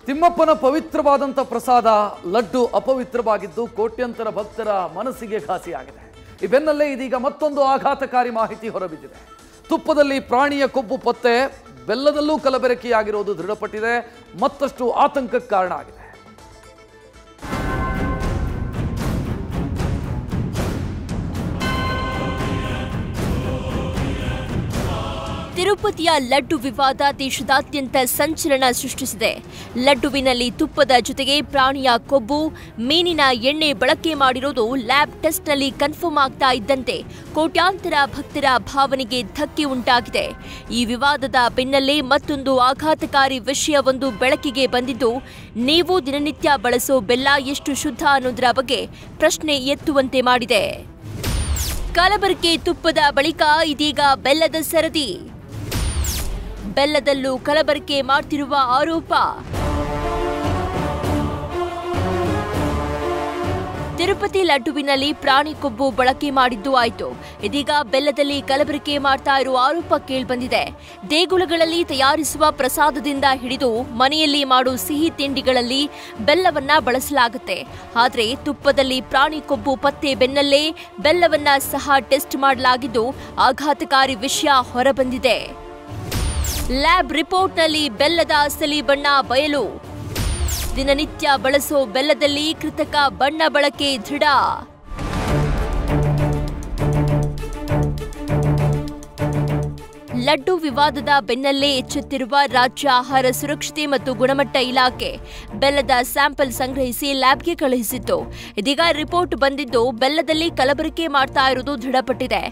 ತಿಮ್ಮಪ್ಪನ ಪವಿತ್ರವಾದಂಥ ಪ್ರಸಾದ ಲಡ್ಡು ಅಪವಿತ್ರವಾಗಿದ್ದು ಕೋಟ್ಯಂತರ ಭಕ್ತರ ಮನಸ್ಸಿಗೆ ಘಾಸಿಯಾಗಿದೆ. ಈ ಬೆನ್ನಲ್ಲೇ ಇದೀಗ ಮತ್ತೊಂದು ಆಘಾತಕಾರಿ ಮಾಹಿತಿ ಹೊರಬಿದ್ದಿದೆ. ತುಪ್ಪದಲ್ಲಿ ಪ್ರಾಣಿಯ ಕೊಬ್ಬು ಪತ್ತೆ, ಬೆಲ್ಲದಲ್ಲೂ ಕಲಬೆರಕೆಯಾಗಿರುವುದು ದೃಢಪಟ್ಟಿದೆ. ಮತ್ತಷ್ಟು ಆತಂಕಕ್ಕೆ ಕಾರಣ ಆಗಿದೆ. ತಿರುಪತಿಯ ಲಡ್ಡು ವಿವಾದ ದೇಶದಾದ್ಯಂತ ಸಂಚಲನ ಸೃಷ್ಟಿಸಿದೆ. ಲಡ್ಡುವಿನಲ್ಲಿ ತುಪ್ಪದ ಜೊತೆಗೆ ಪ್ರಾಣಿಯ ಕೊಬ್ಬು, ಮೀನಿನ ಎಣ್ಣೆ ಬಳಕೆ ಮಾಡಿರೋದು ಲ್ಯಾಬ್ ಟೆಸ್ಟ್ನಲ್ಲಿ ಕನ್ಫರ್ಮ್ ಆಗ್ತಾ ಇದ್ದಂತೆ ಕೋಟ್ಯಾಂತರ ಭಕ್ತರ ಭಾವನೆಗೆ ಧಕ್ಕೆ ಉಂಟಾಗಿದೆ. ಈ ವಿವಾದದ ಬೆನ್ನಲ್ಲೇ ಮತ್ತೊಂದು ಆಘಾತಕಾರಿ ವಿಷಯವೊಂದು ಬೆಳಕಿಗೆ ಬಂದಿದ್ದು, ನೀವು ದಿನನಿತ್ಯ ಬಳಸೋ ಬೆಲ್ಲ ಎಷ್ಟು ಶುದ್ಧ ಅನ್ನೋದರ ಬಗ್ಗೆ ಪ್ರಶ್ನೆ ಎತ್ತುವಂತೆ ಮಾಡಿದೆ. ಕಲಬೆರಕೆ ತುಪ್ಪದ ಬಳಿಕ ಇದೀಗ ಬೆಲ್ಲದ ಸರದಿ. ಬೆಲ್ಲದಲ್ಲೂ ಕಲಬೆರಕೆ ಮಾಡ್ತಿರುವ ಆರೋಪ. ತಿರುಪತಿ ಲಡ್ಡುವಿನಲ್ಲಿ ಪ್ರಾಣಿ ಕೊಬ್ಬು ಬಳಕೆ ಮಾಡಿದ್ದು ಆಯ್ತು, ಇದೀಗ ಬೆಲ್ಲದಲ್ಲಿ ಕಲಬೆರಕೆ ಮಾಡ್ತಾ ಇರುವ ಆರೋಪ ಕೇಳಿಬಂದಿದೆ. ದೇಗುಲಗಳಲ್ಲಿ ತಯಾರಿಸುವ ಪ್ರಸಾದದಿಂದ ಹಿಡಿದು ಮನೆಯಲ್ಲಿ ಮಾಡೋ ಸಿಹಿ ತಿಂಡಿಗಳಲ್ಲಿ ಬೆಲ್ಲವನ್ನ ಬಳಸಲಾಗುತ್ತೆ. ಆದರೆ ತುಪ್ಪದಲ್ಲಿ ಪ್ರಾಣಿ ಕೊಬ್ಬು ಪತ್ತೆ ಬೆನ್ನಲ್ಲೇ ಬೆಲ್ಲವನ್ನ ಸಹ ಟೆಸ್ಟ್ ಮಾಡಲಾಗಿದ್ದು ಆಘಾತಕಾರಿ ವಿಷಯ ಹೊರಬಂದಿದೆ. ಲ್ಯಾಬ್ ರಿಪೋರ್ಟ್ನಲ್ಲಿ ಬೆಲ್ಲದ ಅಸಲಿ ಬಣ್ಣ ಬಯಲು. ದಿನನಿತ್ಯ ಬಳಸೋ ಬೆಲ್ಲದಲ್ಲಿ ಕೃತಕ ಬಣ್ಣ ಬಳಕೆ ದೃಢ. ಲಡ್ಡು ವಿವಾದದ ಬೆನ್ನಲ್ಲೇ ಎಚ್ಚೆತ್ತಿರುವ ರಾಜ್ಯ ಆಹಾರ ಸುರಕ್ಷತೆ ಮತ್ತು ಗುಣಮಟ್ಟ ಇಲಾಖೆ ಬೆಲ್ಲದ ಸ್ಯಾಂಪಲ್ ಸಂಗ್ರಹಿಸಿ ಲ್ಯಾಬ್ಗೆ ಕಳುಹಿಸಿತ್ತು. ಇದೀಗ ರಿಪೋರ್ಟ್ ಬಂದಿದ್ದು ಬೆಲ್ಲದಲ್ಲಿ ಕಲಬೆರಕೆ ಮಾಡ್ತಾ ಇರುವುದು ದೃಢಪಟ್ಟಿದೆ.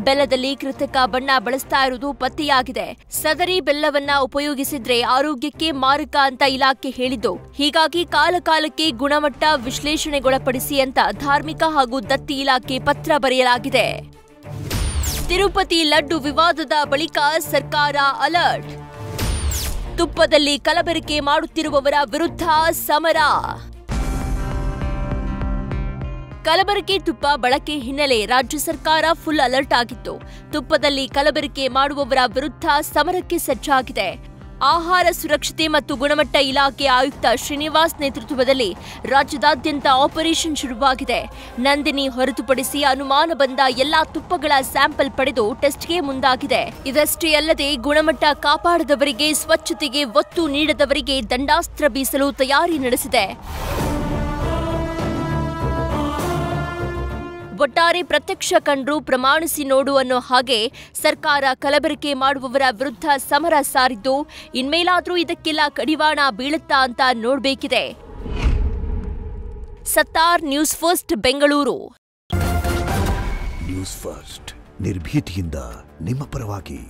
ಬೆಲ್ಲದಲ್ಲಿ ಕೃತಕ ಬಣ್ಣ ಬಳಸ್ತಾ ಇರುವುದು ಪತ್ತೆಯಾಗಿದೆ. ಸದರಿ ಬೆಲ್ಲವನ್ನ ಉಪಯೋಗಿಸಿದ್ರೆ ಆರೋಗ್ಯಕ್ಕೆ ಮಾರಕ ಅಂತ ಇಲಾಖೆ ಹೇಳಿದ್ದು, ಹೀಗಾಗಿ ಕಾಲಕಾಲಕ್ಕೆ ಗುಣಮಟ್ಟ ವಿಶ್ಲೇಷಣೆಗೊಳಪಡಿಸಿ ಅಂತ ಧಾರ್ಮಿಕ ಹಾಗೂ ದತ್ತಿ ಇಲಾಖೆ ಪತ್ರ ಬರೆಯಲಾಗಿದೆ. ತಿರುಪತಿ ಲಡ್ಡು ವಿವಾದದ ಬಳಿಕ ಸರ್ಕಾರ ಅಲರ್ಟ್. ತುಪ್ಪದಲ್ಲಿ ಕಲಬೆರಕೆ ಮಾಡುತ್ತಿರುವವರ ವಿರುದ್ಧ ಸಮರ. ಕಲಬೆರಕೆ ತುಪ್ಪ ಬಳಕೆ ಹಿನ್ನೆಲೆ ರಾಜ್ಯ ಸರ್ಕಾರ ಫುಲ್ ಅಲರ್ಟ್ ಆಗಿತ್ತು. ತುಪ್ಪದಲ್ಲಿ ಕಲಬೆರಕೆ ಮಾಡುವವರ ವಿರುದ್ಧ ಸಮರಕ್ಕೆ ಸಜ್ಜಾಗಿದೆ. ಆಹಾರ ಸುರಕ್ಷತೆ ಮತ್ತು ಗುಣಮಟ್ಟ ಇಲಾಖೆ ಆಯುಕ್ತ ಶ್ರೀನಿವಾಸ್ ನೇತೃತ್ವದಲ್ಲಿ ರಾಜ್ಯದಾದ್ಯಂತ ಆಪರೇಷನ್ ಶುರುವಾಗಿದೆ. ನಂದಿನಿ ಹೊರತುಪಡಿಸಿ ಅನುಮಾನ ಬಂದ ಎಲ್ಲಾ ತುಪ್ಪಗಳ ಸ್ಯಾಂಪಲ್ ಪಡೆದು ಟೆಸ್ಟ್ಗೆ ಮುಂದಾಗಿದೆ. ಇದಷ್ಟೇ ಅಲ್ಲದೆ ಗುಣಮಟ್ಟ ಕಾಪಾಡದವರಿಗೆ, ಸ್ವಚ್ಛತೆಗೆ ಒತ್ತು ನೀಡದವರಿಗೆ ದಂಡಾಸ್ತ್ರ ಬೀಸಲು ತಯಾರಿ ನಡೆಸಿದೆ. ಒಟ್ಟಾರೆ ಪ್ರತ್ಯಕ್ಷ ಕಂಡ್ರು ಪ್ರಮಾಣಿಸಿ ನೋಡು ಅನ್ನೋ ಹಾಗೆ ಸರ್ಕಾರ ಕಲಬೆರಕೆ ಮಾಡುವವರ ವಿರುದ್ಧ ಸಮರ ಸಾರಿದ್ದು, ಇನ್ಮೇಲಾದ್ರೂ ಇದಕ್ಕೆಲ್ಲ ಕಡಿವಾಣ ಬೀಳುತ್ತಾ ಅಂತ ನೋಡ್ಬೇಕಿದೆ. Sattar, news first, Bengaluru. News first ನಿರ್ಭೀತಿಯಿಂದ ನಿಮ್ಮ ಪರವಾಗಿ.